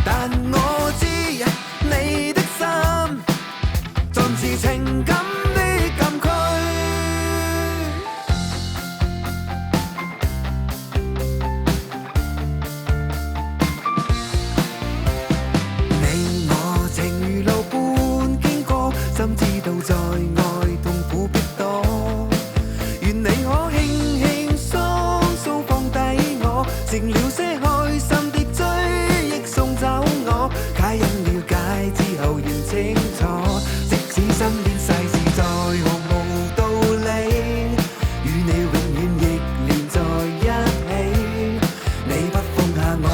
但我知你的心盡是情感的清楚，即使身邊世事再毫無道理，與你永遠亦連在一起。你不放下我，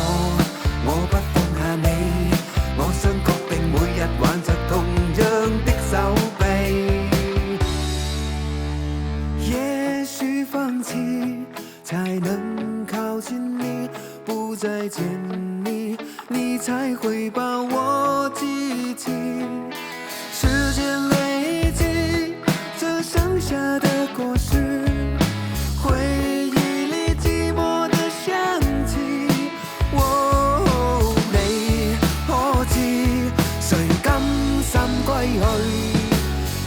我不放下你，我想確定每日挽着同樣的手臂。也許放棄才能靠近你，不再見你，你才會把我記起。時間累積這剩下的果實，回憶裡寂寞的香氣。你可知誰甘心歸去？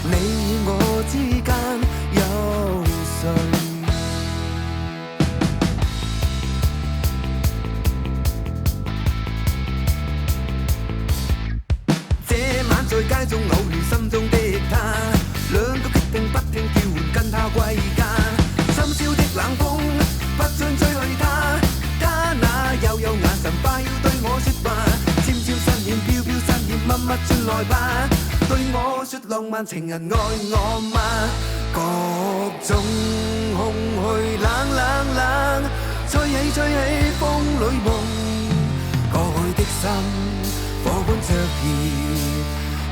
你與我之間有誰？這晚在街中偶遇心中的他，兩個決定不聽叫喚跟他歸家。深宵的冷風不准吹去他，他那幽幽眼神快要對我說話，纖纖身影飄飄身影密密進來吧，對我說浪漫情人愛我嗎？各種空虛冷，吹起風裏夢，過去的心火般灼熱，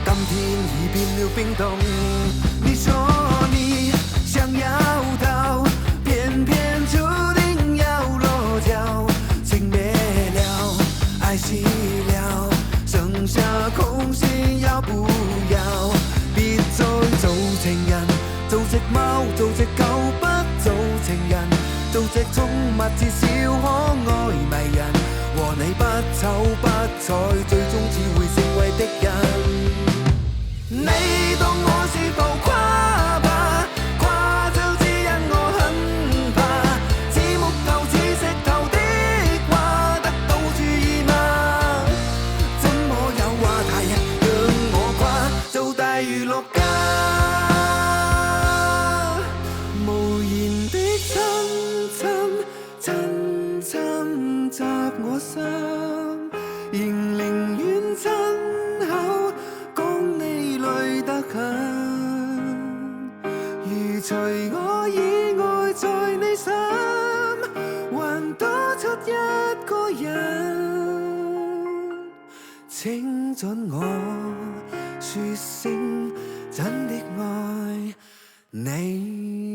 今天已變了冰凍。你說你想要逃，偏偏注定要落腳，情滅了，愛熄了，剩下空心要不要？別再做情人，做隻貓，做隻狗，不做情人，做隻寵物至少可愛迷人，和你不醜不睬，最終只會成為敵人。你當我是浮誇吧，誇張只因我很怕，似木頭似石頭的話得到注意嗎？怎麼有話題讓我掛做大娛樂家？無言的親襲我心，仍寧願親口講你累得很。如除我以外在你心，還多出一個人。請准我說聲真的愛你。